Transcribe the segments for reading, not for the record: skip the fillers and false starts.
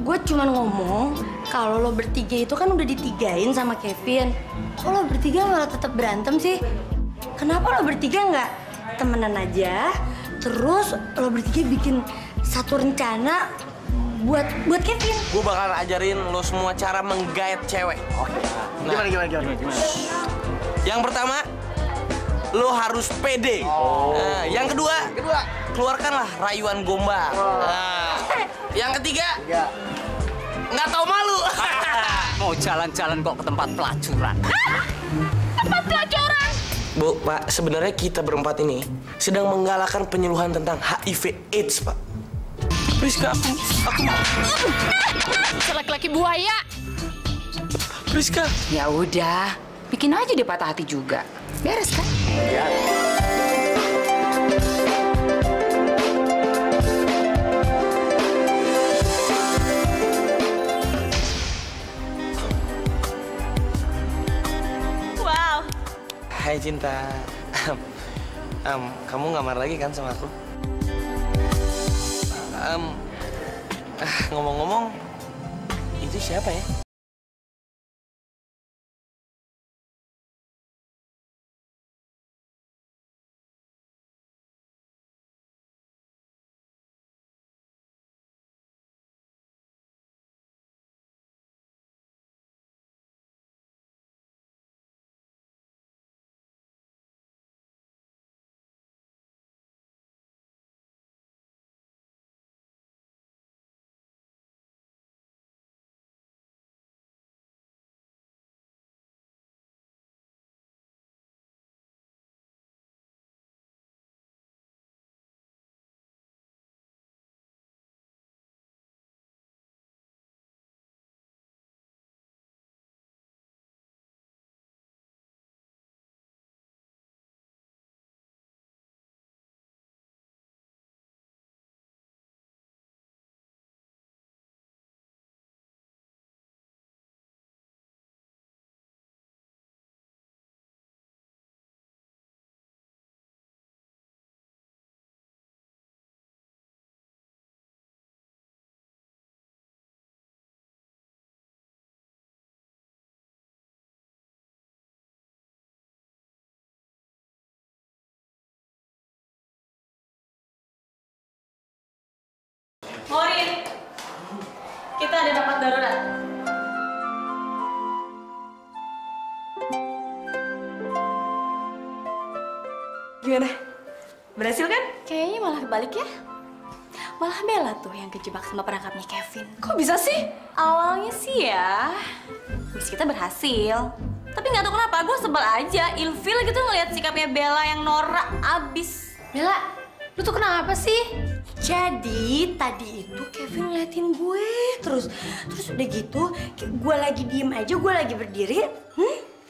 gue cuma ngomong kalau lo bertiga itu kan udah ditigain sama Kevin. Kok lo bertiga malah tetap berantem sih? Kenapa lo bertiga nggak temenan aja? Terus lo bertiga bikin satu rencana buat Kevin. Gue bakal ajarin lo semua cara menggait cewek. Nah, gimana? Yang pertama, lo harus pede. Nah, yang kedua, keluarkanlah rayuan gombal. Nah, yang ketiga, nggak tahu malu. Mau jalan-jalan kok ke tempat pelacuran. Tempat pelacuran? Bu, Pak, sebenarnya kita berempat ini sedang menggalakkan penyuluhan tentang HIV/AIDS, Pak. Priska, aku mau. Laki-laki buaya. Priska. Ya udah, bikin aja dia patah hati juga. Beres kan? Ya. Wow. Hai cinta. Kamu nggak marah lagi kan sama aku? Ngomong-ngomong, itu siapa ya? Morin, kita ada rapat darurat. Gimana? Berhasil kan? Kayaknya malah kebalik ya. Malah Bella tuh yang kejebak sama perangkapnya Kevin. Kok bisa sih? Awalnya sih ya, misi kita berhasil. Tapi nggak tahu kenapa, gue sebel aja, ilfil gitu ngeliat sikapnya Bella yang norak abis. Bella, lu tuh kenapa sih? Jadi tadi itu Kevin ngeliatin gue terus udah gitu gue lagi diem aja, gue lagi berdiri,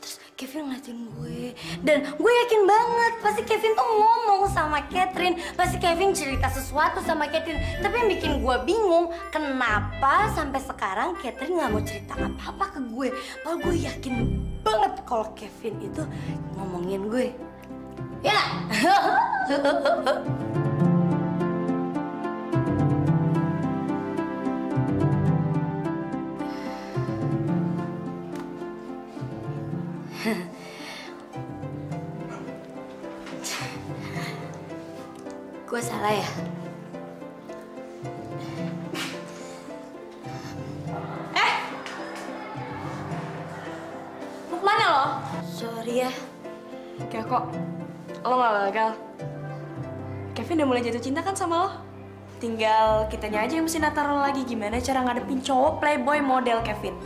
terus Kevin ngeliatin gue dan gue yakin banget pasti Kevin tuh ngomong sama Catherine, pasti Kevin cerita sesuatu sama Catherine. Tapi yang bikin gue bingung kenapa sampai sekarang Catherine nggak mau cerita apa-apa ke gue. Padahal gue yakin banget kalau Kevin itu ngomongin gue. Ya. Gue salah ya? Mau kemana lo? Sorry ya. Kayak kok lo gak gagal. Kevin udah mulai jatuh cinta kan sama lo? Tinggal kitanya aja yang mesti natar lo lagi gimana cara ngadepin cowok playboy model Kevin.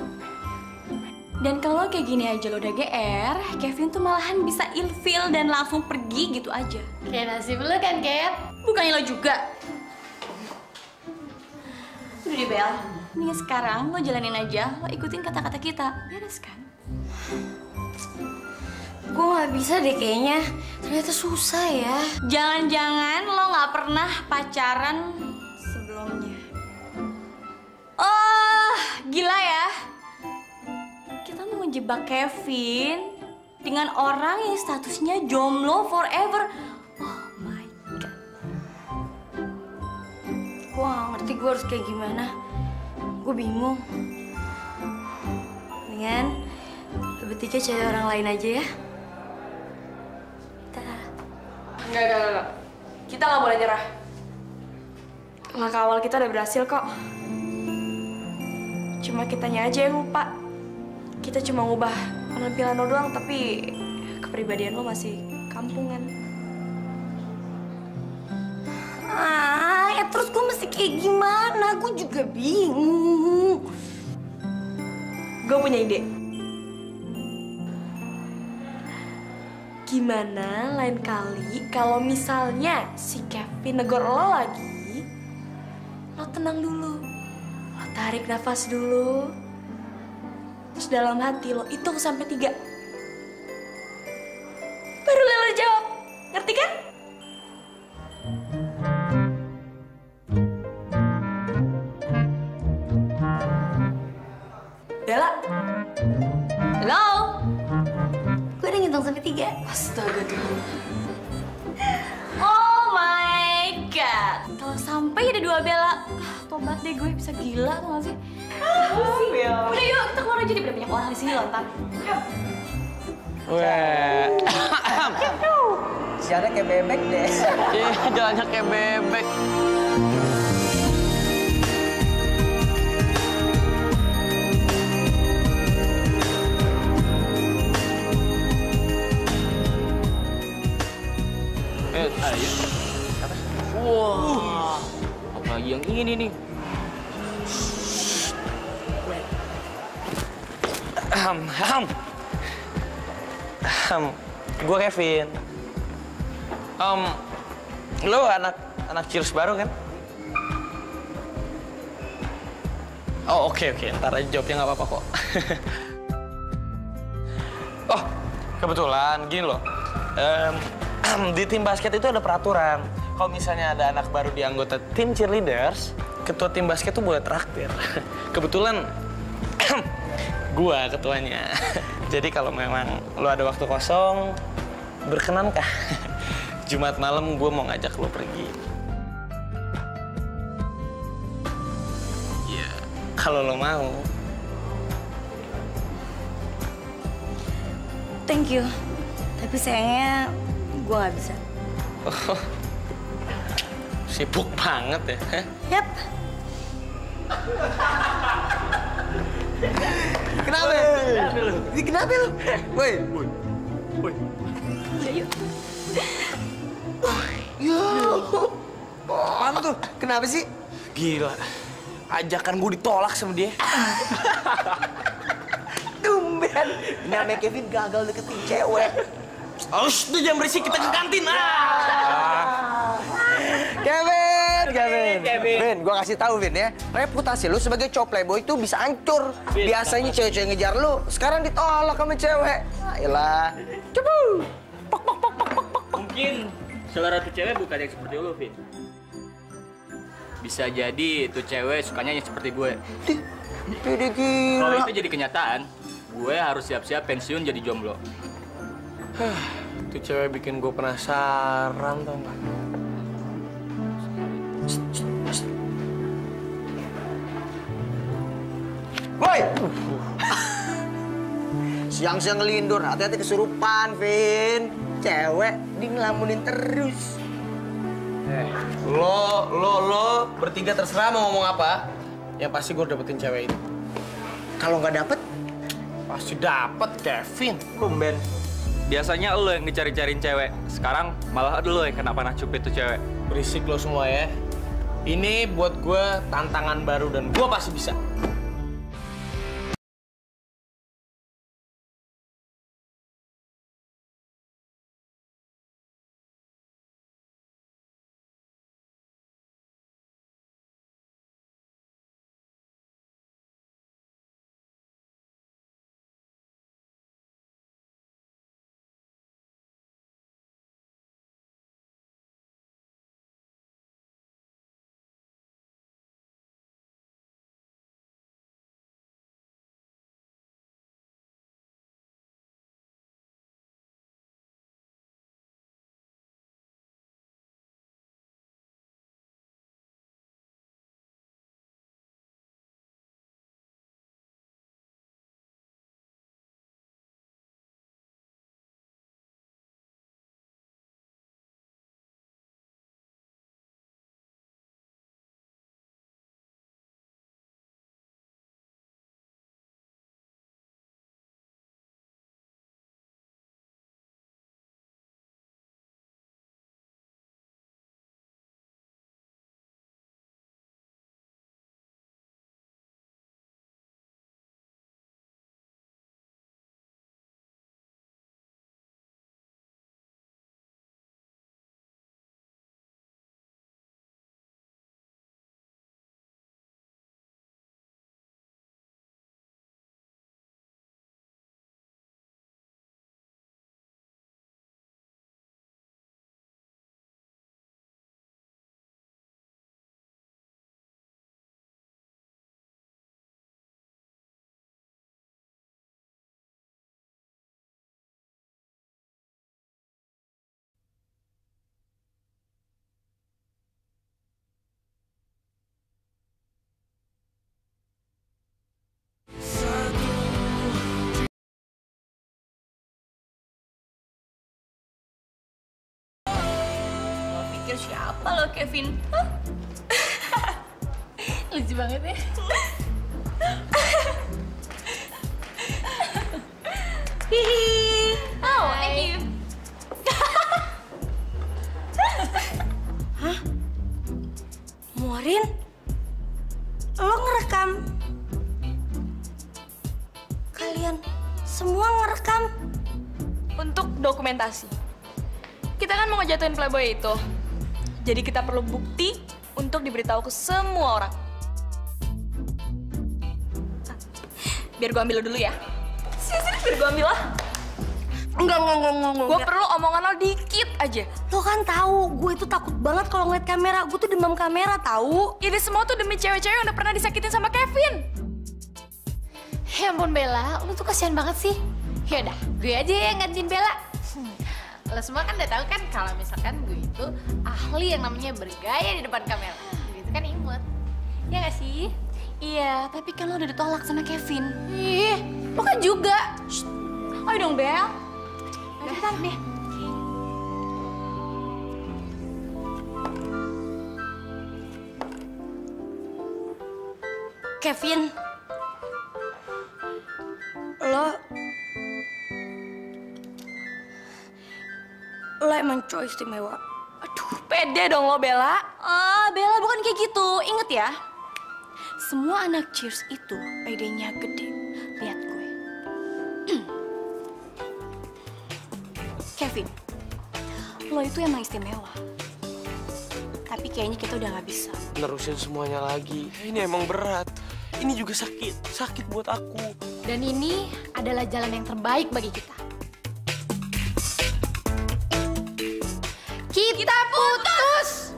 Dan kalau kayak gini aja lo udah GR, Kevin tuh malahan bisa ilfil dan langsung pergi gitu aja. Kayak nasib lu kan, Kat? Bukannya lo juga. Udah deh, Bel. Mendingan sekarang lo jalanin aja, lo ikutin kata-kata kita. Beres kan? Gue gak bisa deh kayaknya. Ternyata susah ya. Jangan-jangan lo gak pernah pacaran sebelumnya. Oh, gila ya. Kita mau ngejebak Kevin dengan orang yang statusnya jomblo forever. Oh my God. Gue gak ngerti gue harus kayak gimana. gue bingung. Mendingan lo bertiga cari orang lain aja ya. Enggak. Kita nggak boleh nyerah. Langkah awal kita udah berhasil kok. Cuma kitanya aja yang lupa. Kita cuma ngubah penampilan lo doang, tapi kepribadian lo masih kampungan. Ya terus gue mesti kayak gimana? Gue juga bingung. Gue punya ide. Gimana lain kali kalau misalnya si Kevin negor lo lagi, lo tenang dulu, lo tarik nafas dulu, terus dalam hati lo hitung sampai 3. Baru lo jawab, ngerti kan? Bella. Hello. Gue udah ngitung sampai 3. Astaga tuh. Oh my god. Kalau sampai ada 2 Bella, tobat deh gue bisa gila tau gak sih? Udah yuk kita keluar aja, udah banyak orang di sini loh ntar. Wah. Siarnya kayak bebek deh. Iya, jalannya kayak bebek. Ayo. Wah. Apalagi yang ini nih. Gue Kevin. Lo anak Cheers baru kan? Oh oke. Ntar aja jawabnya nggak apa-apa kok. Oh kebetulan gini loh. Di tim basket itu ada peraturan. Kalau misalnya ada anak baru di anggota tim cheerleaders, ketua tim basket tuh boleh traktir. Kebetulan gua ketuanya. Jadi kalau memang lo ada waktu kosong, berkenankah? Jumat malam gue mau ngajak lo pergi. Ya, kalau lo mau. Thank you. Tapi sayangnya gue nggak bisa. Oh, sibuk banget ya. Yap. Kenapa? Ini kenapa lu? Woi. Ya. Apaan tuh? Kenapa sih? Gila, ajakan gue ditolak sama dia. Tumben. Namanya Kevin gagal deketin cewek. Oh, tuh jangan berisik, kita ke kantin. Vin, gua kasih tahu Vin ya. Reputasi lu sebagai cowok playboy itu bisa hancur. Biasanya cewek-cewek ngejar lu, sekarang ditolak sama cewek. Ayolah. Coba. Mungkin salah satu cewek bukan yang seperti lu, Vin. Bisa jadi itu cewek sukanya yang seperti gue. Pede Kalau gila. itu jadi kenyataan, gue harus siap-siap pensiun jadi jomblo. Itu cewek bikin gue penasaran tau gak? Woi! Siang-siang ngelindur, hati-hati kesurupan, Vin. Cewek, dia ngelamunin terus. Lo bertiga terserah mau ngomong apa. Yang pasti gue dapetin cewek itu. Kalau nggak dapet, Pasti dapet, Kevin. tumben. Biasanya lo yang ngecari-cariin cewek, sekarang malah lo yang kena panah cupit tuh cewek. Berisik lo semua ya. Ini buat gue tantangan baru dan gue pasti bisa. pikir siapa lo, Kevin? Hah? Lucu banget ya. Hihi. Oh, thank you. Hah? Morin? Lo ngerekam? Kalian semua ngerekam? Untuk dokumentasi. Kita kan mau ngejatuhin Playboy itu. Jadi kita perlu bukti untuk diberitahu ke semua orang. Biar gua ambil lo dulu ya. Sini, biar gua ambil lah. Enggak. Gue perlu omongan lo dikit aja. Lo kan tahu, gue itu takut banget kalau ngeliat kamera. Gue tuh demam kamera, tahu? Ini semua tuh demi cewek-cewek yang udah pernah disakitin sama Kevin. Ya ampun Bella, lu tuh kasihan banget sih. Yaudah, gue aja yang gantiin Bella. Lo semua kan udah tahu kan kalau misalkan gue itu ahli yang namanya bergaya di depan kamera. Gitu kan imut. Ya gak sih? Iya, tapi kan lo udah ditolak sama Kevin. Ih, lo kan juga. Shh. Ayo dong, Bel. Udah, tarik deh. Kevin, lo emang cowok istimewa. Aduh, pede dong lo, Bella. Bella bukan kayak gitu. Ingat ya, semua anak Cheers itu pedenya gede. Lihat gue. Kevin, lo itu emang istimewa. Tapi kayaknya kita udah nggak bisa. Nerusin semuanya lagi. Ini emang berat. Ini juga sakit buat aku. Dan ini adalah jalan yang terbaik bagi kita. Kita putus!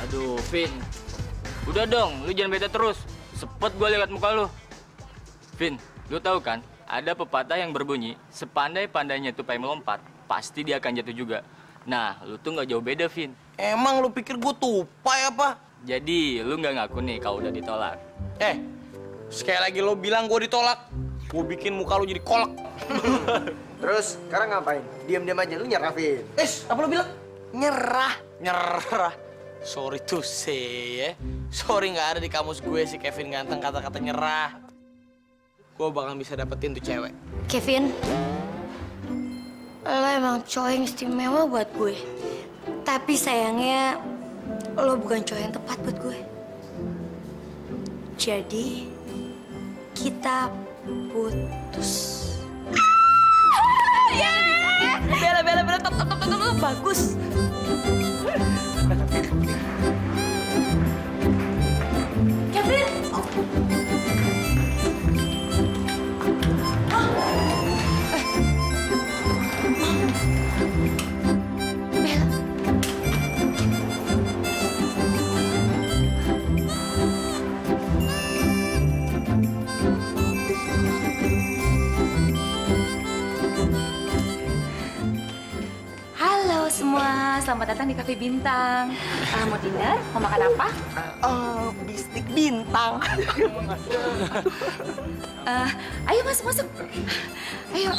Aduh, Vin. Udah dong, lu jangan bete terus. Sepet gue lihat muka lu. Vin, lu tahu kan? Ada pepatah yang berbunyi, sepandai-pandainya tupai melompat, pasti dia akan jatuh juga. Nah, lu tuh nggak jauh beda, Vin. Emang lu pikir gue tupai apa? Jadi, lu nggak ngaku nih kalau udah ditolak. Sekali lagi lo bilang gue ditolak, gue bikin muka lo jadi kolak. Terus sekarang ngapain? Diam-diam aja, lu nyerah, Vin. Apa lo bilang? Nyerah. Nyerah. Sorry to say ya. Sorry nggak ada di kamus gue si Kevin ganteng kata-kata nyerah. Gue bakal bisa dapetin tuh cewek. Kevin, lo emang cowok yang istimewa buat gue. Tapi sayangnya, lo bukan cowok yang tepat buat gue. Jadi, kita putus. Bella, top, bagus. Kevin! Halo semua, selamat datang di Cafe Bintang. Mau dinner? Mau makan apa? Bistik bintang. Ayo masuk. Ayo.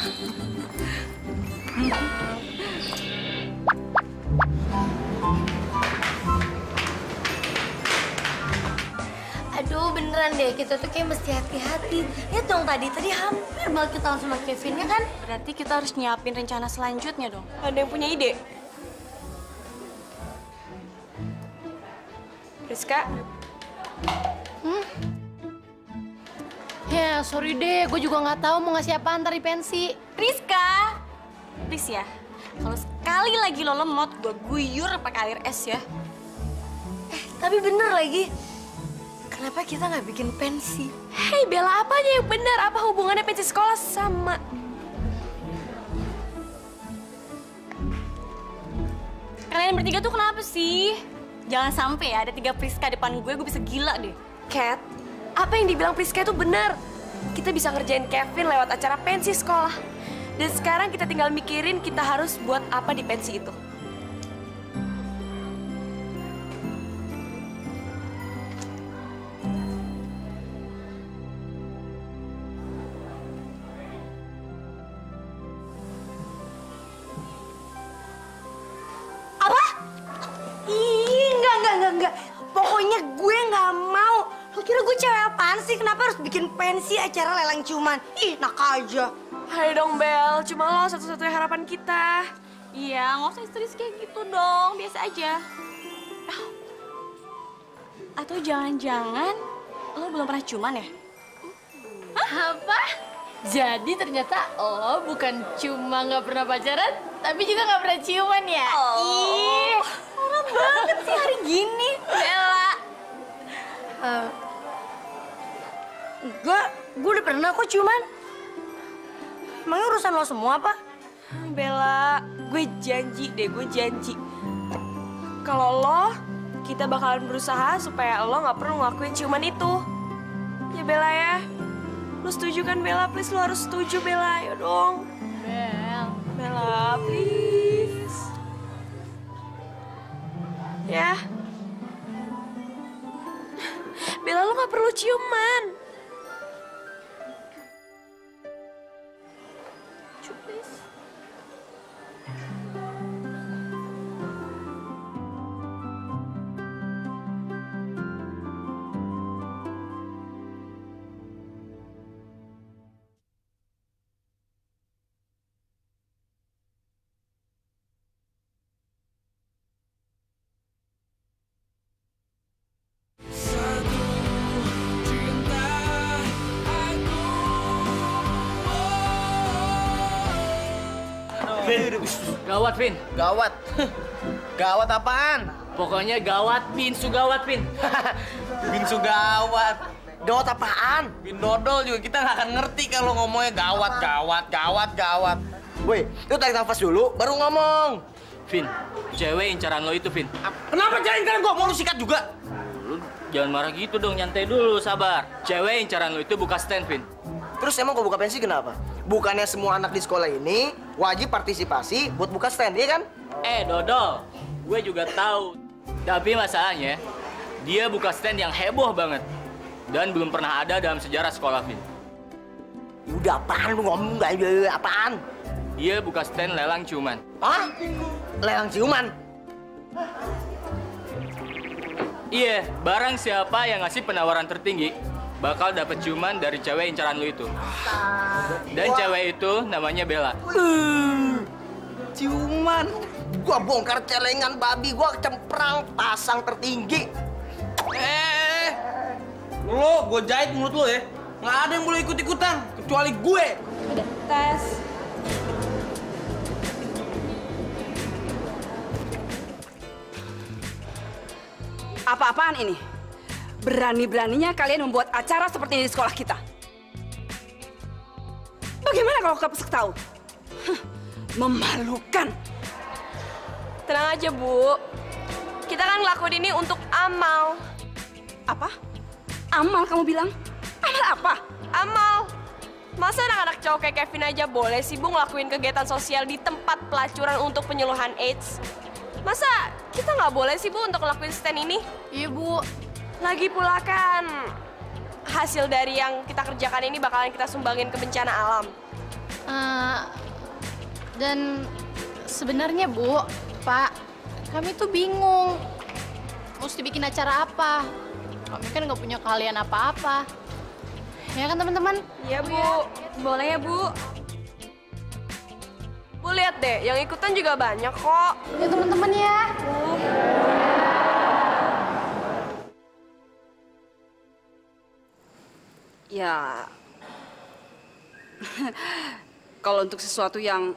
Aduh, beneran deh, kita tuh kayak mesti hati-hati. Lihat dong tadi hampir banget ketahuan sama Kevin, ya kan? Berarti kita harus nyiapin rencana selanjutnya dong. Ada yang punya ide? Rizka? Ya, sorry deh, gue juga nggak tahu mau ngasih apaan ntar di pensi. Rizka! Please ya, kalau sekali lagi lo lemot, gue guyur pakai air es ya. Tapi bener lagi, kenapa kita nggak bikin pensi? Hei Bella, apanya yang benar? Apa hubungannya pensi sekolah sama... Kalian bertiga tuh kenapa sih? Jangan sampai ya ada 3 Priska depan gue bisa gila deh. Cat, apa yang dibilang Priska itu benar. kita bisa ngerjain Kevin lewat acara pensi sekolah. Dan sekarang kita tinggal mikirin kita harus buat apa di pensi itu. Apa? Ih, enggak. Pokoknya gue nggak mau. Lo kira gue cewek apaan sih? Kenapa harus bikin pensi acara lelang ciuman? Ih, nak aja. Hai dong Bel, cuma lo satu-satunya harapan kita. Iya, nggak usah histeris kayak gitu dong, biasa aja. Atau jangan-jangan lo belum pernah ciuman ya? Apa? Jadi ternyata lo bukan cuma nggak pernah pacaran, tapi juga nggak pernah ciuman ya? Ih, orang banget sih hari gini, Bella. Gue udah pernah kok ciuman. Emangnya urusan lo semua apa? Bella, gue janji. Kalau lo, kita bakalan berusaha supaya lo nggak perlu ngelakuin ciuman itu. Ya Bella ya. Lo setuju kan Bella? Please lo harus setuju Bella, ayo dong. Bella, please. Ya. Bella lo nggak perlu ciuman. Please. Vin, gawat Vin. Gawat. Gawat apaan? Pokoknya gawat, Binsu gawat Vin. Binsu gawat. Gawat apaan? Bin dodol juga kita nggak akan ngerti kalau ngomongnya gawat. Woi, lu tarik nafas dulu, baru ngomong. Vin, cewek incaran lo itu Vin. Kenapa jalan gua mau lu sikat juga? Lu jangan marah gitu dong, nyantai dulu, sabar. Cewek incaran lo itu buka stand Vin. Terus emang kau buka pensi kenapa? Bukannya semua anak di sekolah ini wajib partisipasi buat buka stand, iya kan? Dodol, gue juga tahu. Tapi masalahnya, dia buka stand yang heboh banget. Dan belum pernah ada dalam sejarah sekolah, Vin. Udah apaan lu ngomong nggak ada apaan? Dia buka stand lelang ciuman. Hah? Lelang ciuman? Iya, barang siapa yang ngasih penawaran tertinggi, bakal dapet ciuman dari cewek incaran lu itu. Dan cewek itu namanya Bella. Ciuman? Gua bongkar celengan babi, gua cemprang pasang tertinggi. Lo, gue jahit mulut lo ya. Nggak ada yang boleh ikut-ikutan, kecuali gue. Tes. Apa-apaan ini? Berani-beraninya kalian membuat acara seperti ini di sekolah kita. Bagaimana kalau Kapusek tahu? Memalukan. Tenang aja, Bu. Kita kan ngelakuin ini untuk amal. Apa? Amal kamu bilang? Amal apa? Amal. Masa anak-anak cowok kayak Kevin aja boleh sih, Bu, ngelakuin kegiatan sosial di tempat pelacuran untuk penyuluhan AIDS? Masa kita nggak boleh sih, Bu, untuk ngelakuin stand ini? Iya, Bu. Lagi pula kan hasil dari yang kita kerjakan ini bakalan kita sumbangin ke bencana alam. Dan sebenarnya, Bu, Pak, kami tuh bingung mesti bikin acara apa. Kami kan nggak punya keahlian apa-apa. Ya kan, teman-teman? Iya, Bu. Boleh ya, Bu? Bu, lihat deh, yang ikutan juga banyak kok. Ya, teman-teman ya. Ya, kalau untuk sesuatu yang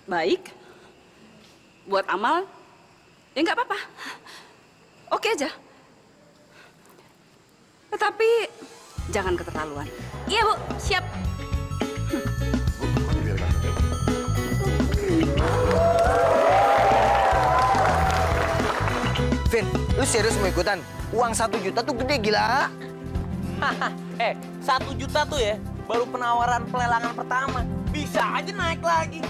baik, buat amal, ya nggak apa-apa. Oke aja. Tetapi jangan keterlaluan. Iya, Bu. Siap. Vin, lu serius mau ikutan? Uang 1 juta tuh gede gila. 1 juta tuh ya, baru penawaran pelelangan pertama. Bisa aja naik lagi.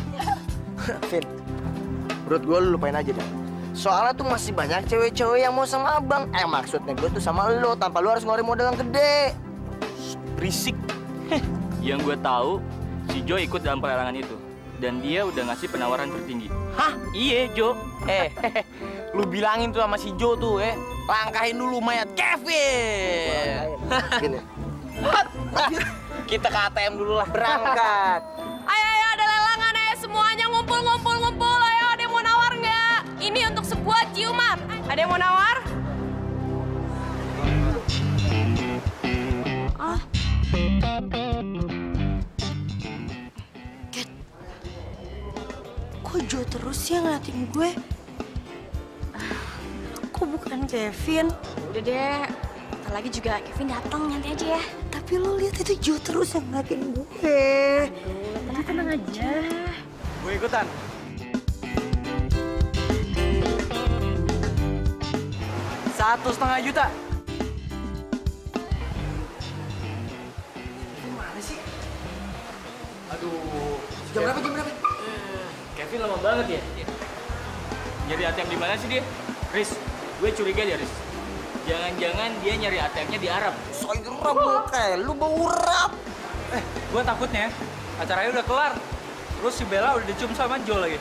Vin, menurut gue lu lupain aja deh. Soalnya tuh masih banyak cewek-cewek yang mau sama abang. Maksudnya gue tuh sama lo, tanpa lu harus ngeluarin modal yang gede. Berisik. Yang gue tahu, si Jo ikut dalam pelelangan itu. Dan dia udah ngasih penawaran tertinggi. Hah? Iya, Jo. Lu bilangin tuh sama si Jo tuh, langkahin dulu mayat Kevin. Gini. Kita ke ATM dulu lah. Berangkat. Ayo, ada lelangan ya. Semuanya ngumpul. Ayo, ada yang mau nawar nggak? Ini untuk sebuah ciuman. Ada yang mau nawar? Kat, kok Jo terus ya ngeliatin gue? Kok bukan Kevin? Udah deh. Ntar lagi juga Kevin datang, nanti aja ya. Tapi lo lihat itu Jo terus yang ngeliatin gue. Tapi tenang aja. Gue ikutan. $1,5 juta. Gimana sih? Aduh. Jam berapa? Kevin lama banget ya? Nyari ATM di mana sih dia? Riz, gue curiga dia, Riz. Jangan-jangan dia nyari ATM-nya di Arab. Soalnya rap kayak lu bau rap. Gue takutnya acaranya udah kelar. Terus si Bella udah dicium sama Jo lagi.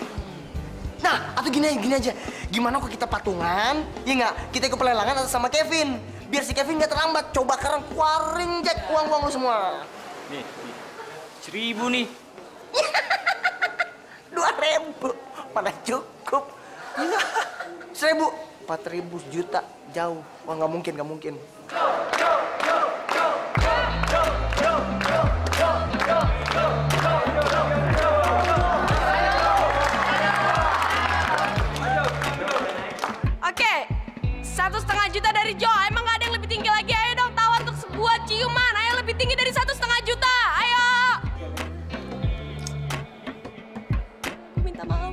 Nah, atau gini aja. Gimana kok kita patungan? Ya nggak? Kita ikut pelelangan atau sama Kevin. Biar si Kevin nggak terlambat. Coba sekarang keluarin Jack uang-uang lu semua. Nih. 1.000 nih. 2.000. Mana cukup? 1.000. 4.000 juta. Jauh. Wah, nggak mungkin. Oke, 1,5 juta dari Jo. Emang gak ada yang lebih tinggi lagi? Ayo dong, tawar untuk sebuah ciuman. Ayo lebih tinggi dari 1,5 juta. Ayo. Gue minta maaf.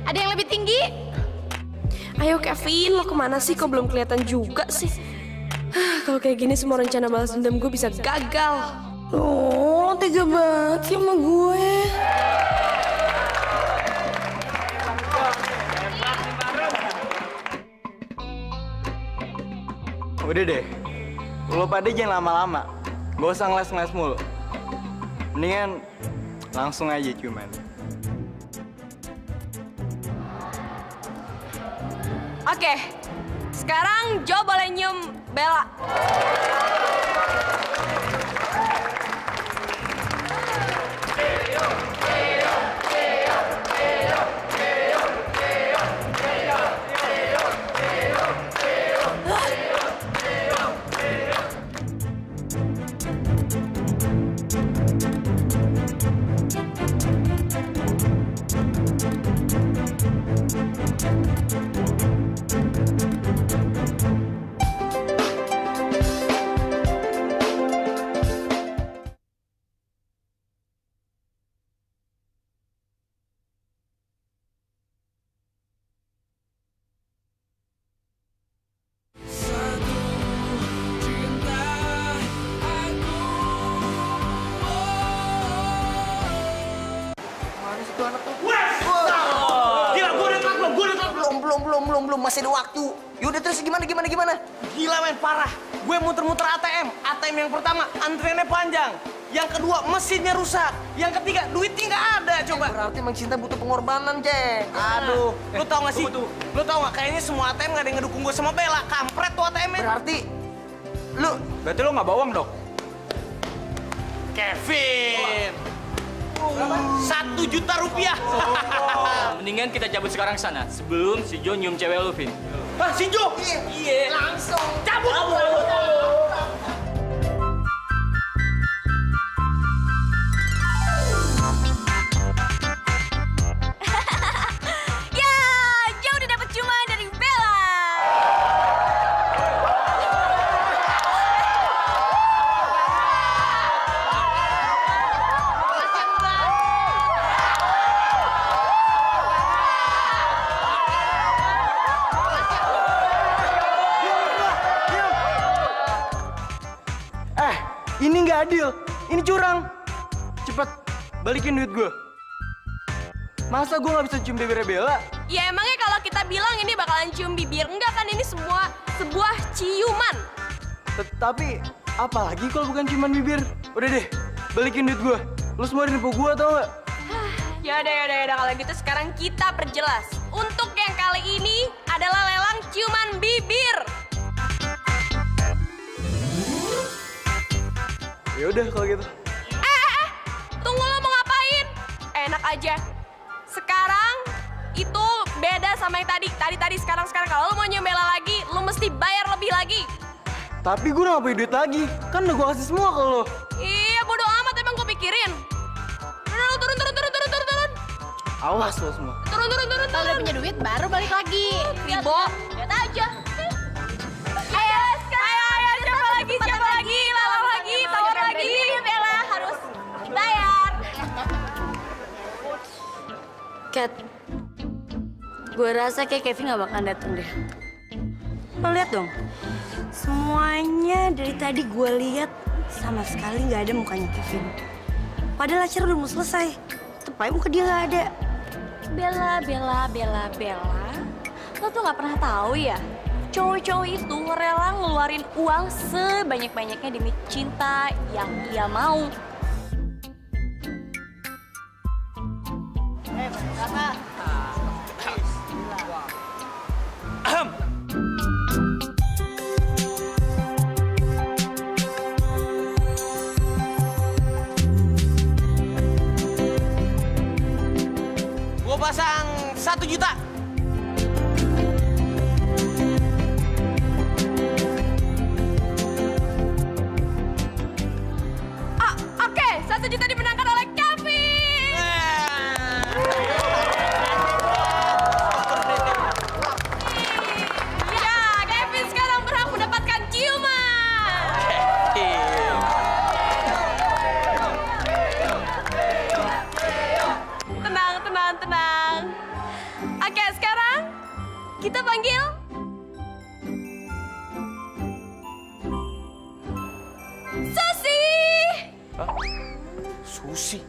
Ada yang lebih tinggi? Ayo Kevin, lo kemana sih? Kok belum kelihatan juga sih? Kalau kayak gini semua rencana balas dendam gue bisa gagal. Oh, tega banget sih sama gue. Udah deh, lo pada jangan lama-lama. Gak usah ngeles-ngeles mulu. Mendingan langsung aja ciuman. Oke, sekarang Jo boleh nyium Bella. Belum, masih ada waktu. Yaudah terus gimana? Gila men, parah. Gue muter-muter ATM. ATM yang pertama, antriannya panjang. Yang kedua, mesinnya rusak. Yang ketiga, duitnya nggak ada, coba. Berarti emang cinta butuh pengorbanan, Jack. Aduh, lu tau gak sih? Lu tau gak, kayaknya semua ATM nggak ada yang ngedukung gue sama Bella. Kampret tuh ATM-nya. Berarti lu nggak bawang dong? Kevin! 1 juta rupiah. Mendingan kita cabut sekarang sana sebelum si Jo nyium cewek lu, Vin. Hah, si Jo? Iya. Langsung. Cabut! Ya, Jo udah dapet ciuman dari Bella. Ini nggak adil. Ini curang. Cepet, balikin duit gue. Masa gue nggak bisa cium bibirnya Bella? Ya emangnya kalau kita bilang ini bakalan cium bibir, enggak kan ini sebuah ciuman. Tapi apalagi kalau bukan ciuman bibir? Udah deh, balikin duit gue. Lu semua nipu gue tau nggak? Yaudah, kalau gitu sekarang kita perjelas. Untuk yang kali ini adalah lelang ciuman bibir. Ya udah kalau gitu. Tunggu, lo mau ngapain? Enak aja. Sekarang itu beda sama yang tadi. Tadi sekarang. Kalau lo mau nyium Bella lagi, lo mesti bayar lebih lagi. Tapi gue udah gak punya duit lagi. Kan udah gue kasih semua ke lo. Iya, bodo amat emang gue pikirin. Turun. Awas lo semua. Turun. Kalau udah punya duit baru balik lagi. Ribo. Lihat aja. Ayo, siapa lagi? Lalang lagi, tawar lagi. Bella harus bayar. Kat, gue rasa kayak Kevin gak bakalan dateng deh. Lo lihat dong, semuanya dari tadi gue lihat sama sekali nggak ada mukanya Kevin. Padahal acara udah mau selesai, tetep aja muka dia nggak ada. Bella. Lo tuh nggak pernah tahu ya? Cowok-cowok itu rela ngeluarin uang sebanyak-banyaknya demi cinta yang dia mau. Gue pasang 1 juta. Oke, 1 juta dimenangkan oleh Kevin. Ya, Kevin sekarang berhak mendapatkan ciuman. Tenang. Oke, sekarang kita panggil Susi. Susi.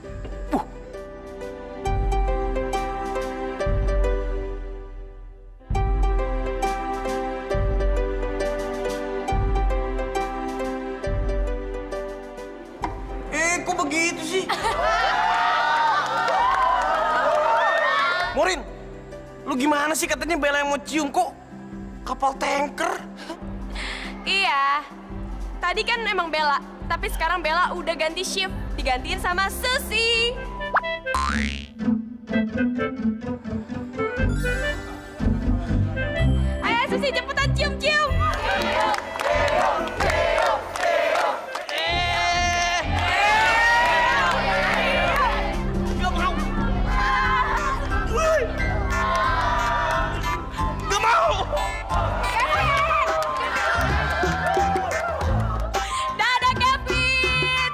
Kok begitu sih? Morin, lu gimana sih katanya Bella yang mau cium kok kapal tanker? Iya, tadi kan emang Bella, tapi sekarang Bella udah ganti shift, digantiin sama Susi. Ayo Susi, cepetan cium-cium. Dadah Kevin.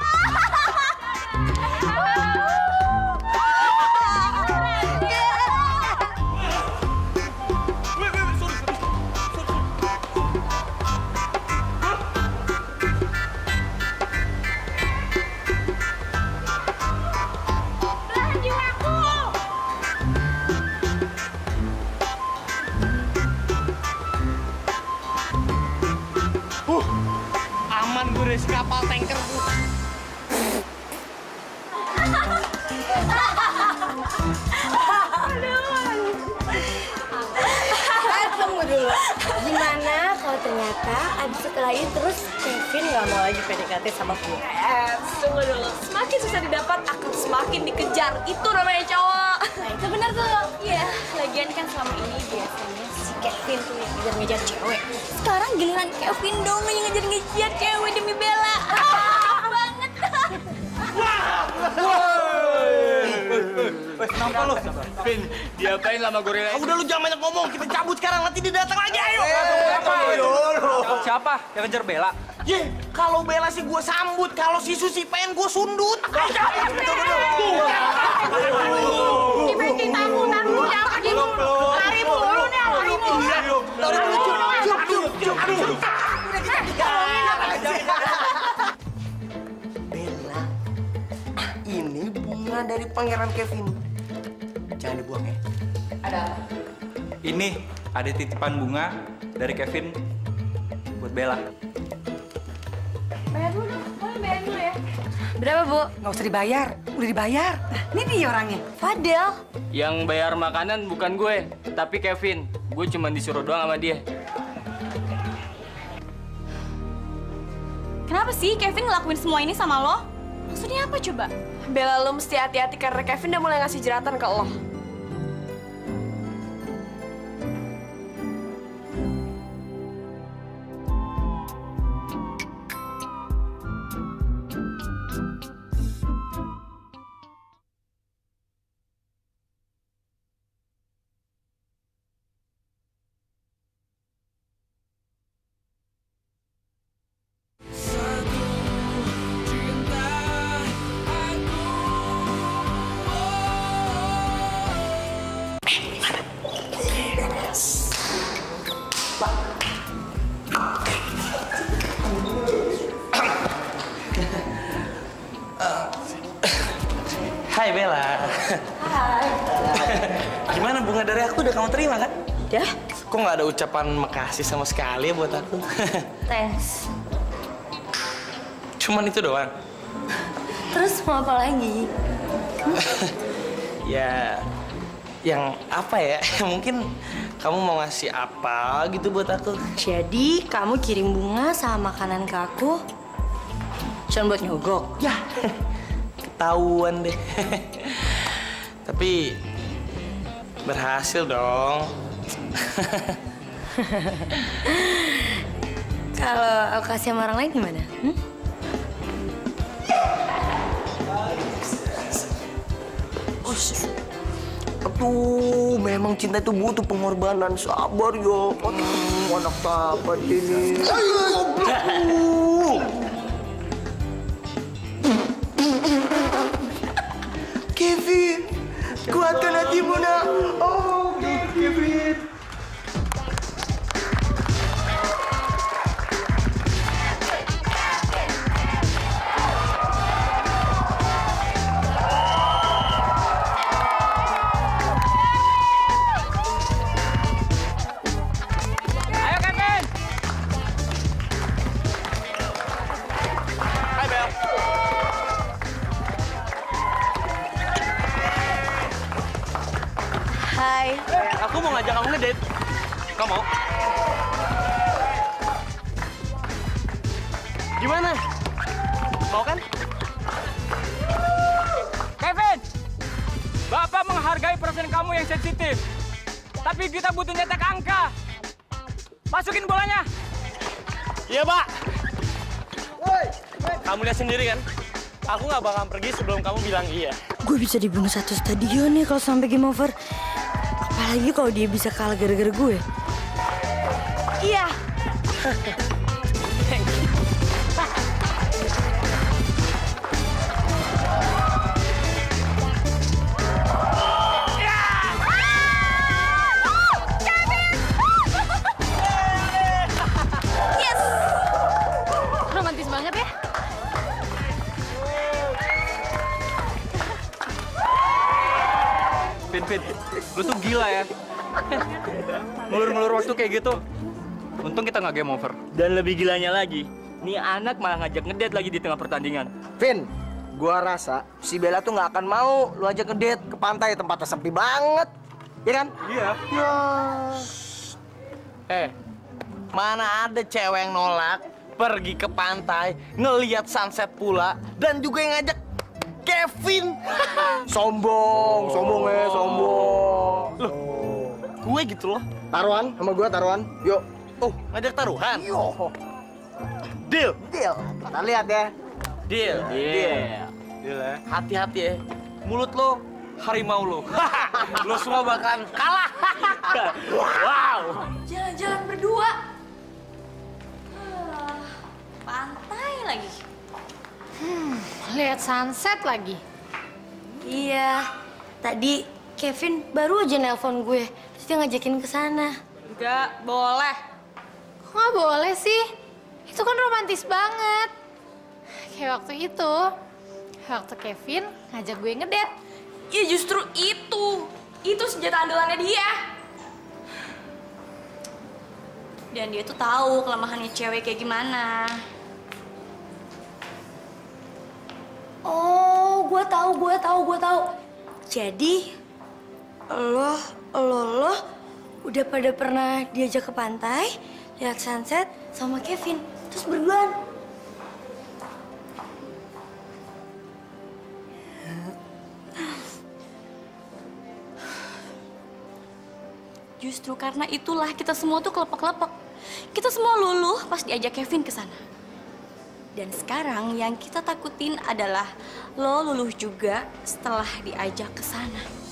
Aman gue dari si kapal tanker tuh. Tunggu dulu. Gimana kalau ternyata abis setelah itu terus Kevin nggak mau lagi PDKT sama gue? Tunggu dulu, semakin susah didapat akan semakin dikejar. Itu namanya cowok. Nah itu benar tuh. Iya, lagian kan selama ini biasanya si Kevin tuh yang ngejar-ngejar cewek. Sekarang giliran Kevin dong yang ngejar-ngejar cewek demi Bella. Banget. Kenapa lu? Vin, diapain sama gorila? Udah lu jangan banyak ngomong, kita cabut sekarang nanti dia datang lagi, ayo. Siapa? Yang ngejar Bella? Ye, kalau Bella sih gue sambut, kalau si Susi pengen gue sundut. Tanggung, jangan pergi dulu. Lari mulu nih, lari mulu. dari pangeran Kevin. Jangan dibuang ya. Ada apa? Ini ada titipan bunga dari Kevin buat Bella. Bayar dulu, boleh bayar dulu ya. Berapa, Bu? Nggak usah dibayar, udah dibayar. Nah, ini dia orangnya. Fadel. Yang bayar makanan bukan gue, tapi Kevin. Gue cuma disuruh doang sama dia. Kenapa sih Kevin ngelakuin semua ini sama lo? Maksudnya apa coba? Bella, lo mesti hati-hati karena Kevin udah mulai ngasih jeratan ke lo. Hai Bella. Hai. Gimana bunga dari aku udah kamu terima kan? Udah. Kok nggak ada ucapan makasih sama sekali buat aku? Thanks. Cuman itu doang. Terus mau apa lagi? Ya, yang apa ya? Mungkin kamu mau ngasih apa gitu buat aku? Jadi kamu kirim bunga sama makanan ke aku cuma buat nyogok? Ya, ketahuan deh. Tapi berhasil dong. Kalau aku kasih sama orang lain gimana? Aduh, memang cinta itu butuh pengorbanan. Sabar yo. Aduh, anak sahabat ini. Kevin, kuatkan hatimu nak. Oh, Kevin. Ayo Kevin! Hai Bel. Hai. Aku mau ngajak kamu ngedate. Kamu mau? Gimana? Mau kan? Kevin! Bapak menghargai perasaan kamu yang sensitif. Tapi kita butuh nyetak angka. Masukin bolanya. Iya, Pak. Kamu lihat sendiri kan? Aku nggak bakal pergi sebelum kamu bilang iya. Gue bisa dibunuh satu stadion nih kalau sampai game over. Apalagi kalau dia bisa kalah gara-gara gue. Iya. Romantis banget ya. Vin, lu tuh gila ya. Ngulur-ngulur waktu kayak gitu. Untung kita nggak game over. Dan lebih gilanya lagi, nih anak malah ngajak ngedate lagi di tengah pertandingan. Vin, gua rasa si Bella tuh nggak akan mau lu ajak ngedate ke pantai, tempatnya sepi banget. Ya kan? Iya. Eh, mana ada cewek yang nolak pergi ke pantai, ngelihat sunset pula, dan juga yang ngajak Kevin. Sombong, sombong. Loh, gue gitu loh. Taruhan sama gua taruhan. Yuk. Oh, ngajak taruhan? Yo. Deal. Deal. Kita lihat ya. Deal. Iya. Deal ya. Hati-hati ya. Mulut lo harimau lo. Lo semua bakalan kalah. Wow. Jalan-jalan berdua. Pantai lagi. Lihat sunset lagi. Iya. Tadi Kevin baru aja nelpon gue. Terus dia ngajakin ke sana. Enggak, boleh. Kok nggak boleh sih? Itu kan romantis banget. Kayak waktu itu. Waktu Kevin ngajak gue ngedate. Ya justru itu senjata andalannya dia. Dan dia tuh tahu kelemahannya cewek kayak gimana. Oh, gue tahu. Jadi lo udah pada pernah diajak ke pantai, lihat sunset sama Kevin, terus berduaan. Justru karena itulah kita semua tuh kelepek-kelepek. Kita semua luluh pas diajak Kevin ke sana. Dan sekarang yang kita takutin adalah lo luluh juga setelah diajak ke sana.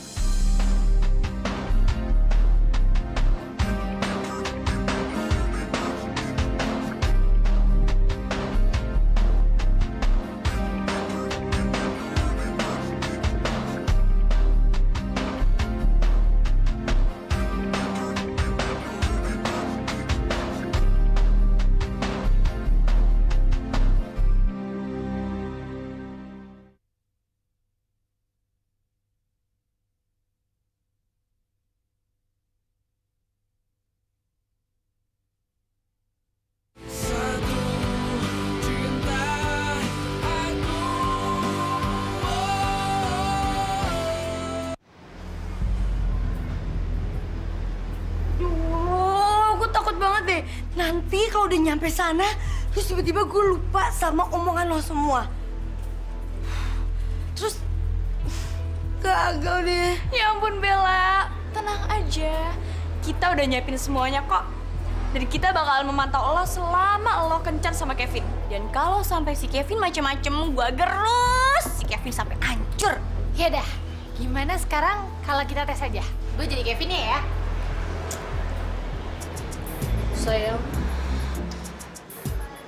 Nanti kalau udah nyampe sana, terus tiba-tiba gue lupa sama omongan lo semua. Terus gagal deh. Ya ampun Bella, tenang aja. Kita udah nyiapin semuanya kok. Dan kita bakalan memantau lo selama lo kencan sama Kevin. Dan kalau sampai si Kevin macem-macem, gue gerus si Kevin sampai hancur. Ya dah, gimana sekarang kalau kita tes aja? Gue jadi Kevinnya ya. Sayang,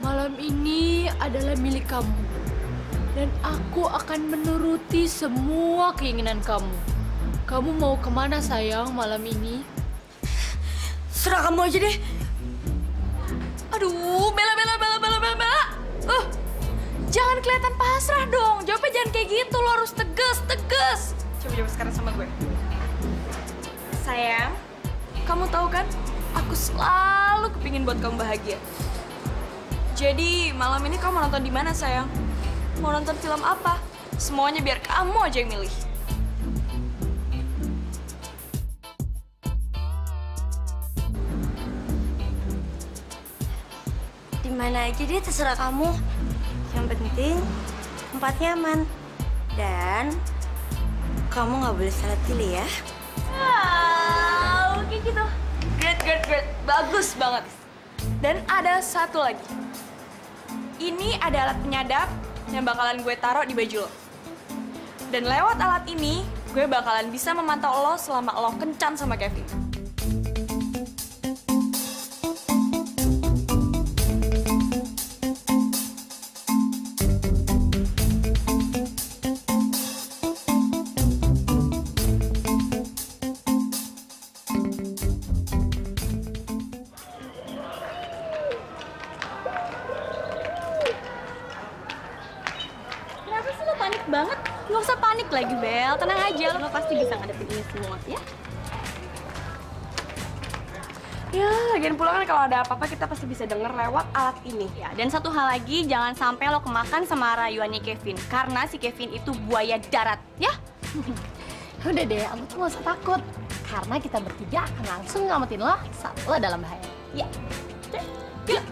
malam ini adalah milik kamu. Dan aku akan menuruti semua keinginan kamu. Kamu mau kemana sayang malam ini? Serah kamu aja deh. Aduh, Bella. Jangan kelihatan pasrah dong. Jawabnya jangan kayak gitu, lo harus tegas. Coba jawab sekarang sama gue. Sayang, kamu tahu kan? Aku selalu kepingin buat kamu bahagia. Jadi malam ini kamu mau nonton di mana sayang? Mau nonton film apa? Semuanya biar kamu aja yang milih. Di mana aja deh, terserah kamu. Yang penting tempatnya aman. Dan kamu nggak boleh salah pilih ya. Wow, kayak gitu. Great. Bagus banget. Dan ada satu lagi. Ini ada alat penyadap yang bakalan gue taruh di baju lo. Dan lewat alat ini, gue bakalan bisa memantau lo selama lo kencan sama Kevin. Panik banget, nggak usah panik lagi Bel, tenang aja, lo pasti bisa ngadepin ini semua ya. Ya, lagian pula kan kalau ada apa-apa kita pasti bisa denger lewat alat ini. Ya, dan satu hal lagi, jangan sampai lo kemakan sama rayuannya Kevin, karena si Kevin itu buaya darat, ya. Udah deh, kamu tuh gak usah takut. Karena kita bertiga akan langsung ngamatin lo saat lo dalam bahaya. Ya. Yuk.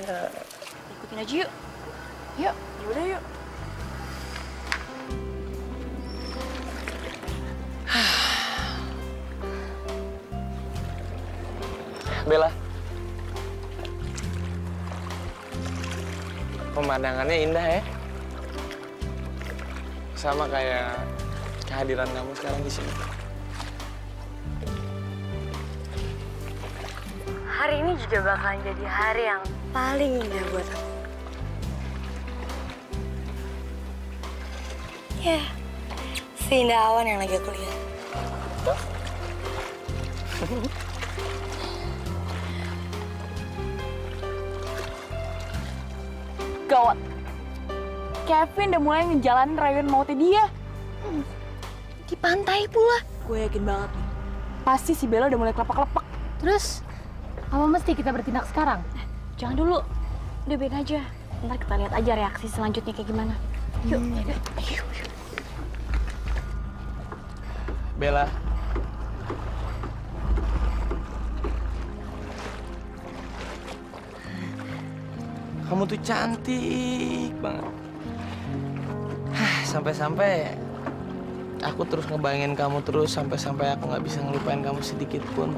Ikutin aja yuk. Yuk, yaudah yuk. Bella. Pemandangannya indah ya. Sama kayak kehadiran kamu sekarang di sini. Hari ini juga bakalan jadi hari yang paling indah buat aku. Ya, seindah awan yang lagi aku lihat. Gawat. Kevin udah mulai ngejalanin rayuan mautnya dia. Di pantai pula. Gue yakin banget nih. Pasti si Bella udah mulai kelepak-kelepak. Terus, apa mesti kita bertindak sekarang? Jangan dulu. Udah biarin aja. Ntar kita lihat aja reaksi selanjutnya kayak gimana. Yuk, yuk. Bella. Kamu tuh cantik banget. Sampai-sampai aku terus ngebayangin kamu terus sampai aku nggak bisa ngelupain kamu sedikit pun.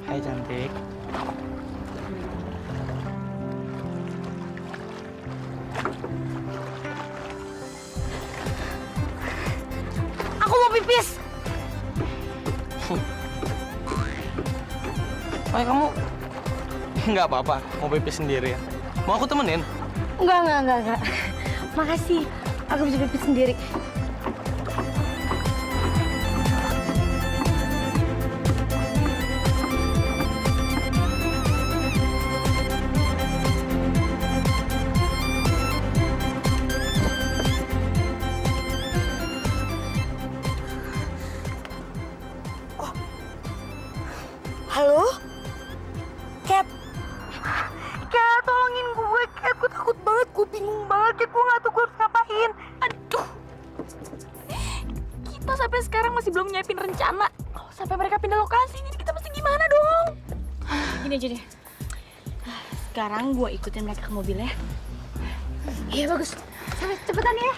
Hai cantik. Aku mau pipis. Makanya kamu nggak apa-apa mau pipis sendiri ya? Mau aku temenin? Enggak. Makasih, aku bisa pipis sendiri. Halo? Cat? Cat, tolongin gue, Cat. Gue takut banget, gue bingung banget, Cat. Gue nggak tahu gue harus ngapain. Aduh. Kita sampai sekarang masih belum nyiapin rencana. Kalau sampai mereka pindah lokasi, jadi kita mesti gimana dong? Gini aja deh. Sekarang gue ikutin mereka ke mobil ya. Iya bagus. Sampai cepetan ya.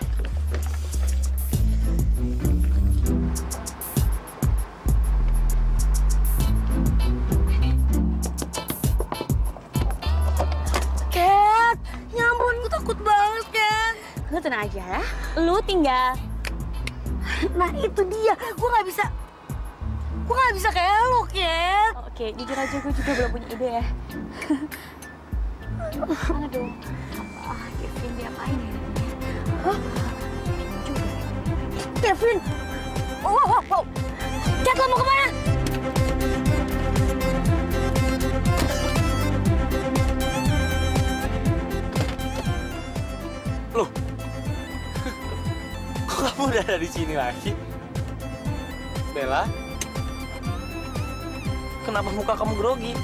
Cat, ya ampun, gue takut banget, Cat. Lu tenang aja ya. Lu tinggal. Nah itu dia, gue nggak bisa kayak lo, Cat. Oke, jujur aja gue juga belum punya ide ya. Mana dong? Kevin diapain ya? Hah? Kevin! Wow. Cat, lo mau kemana? Loh, kok kamu udah ada di sini lagi? Bella, kenapa muka kamu grogi?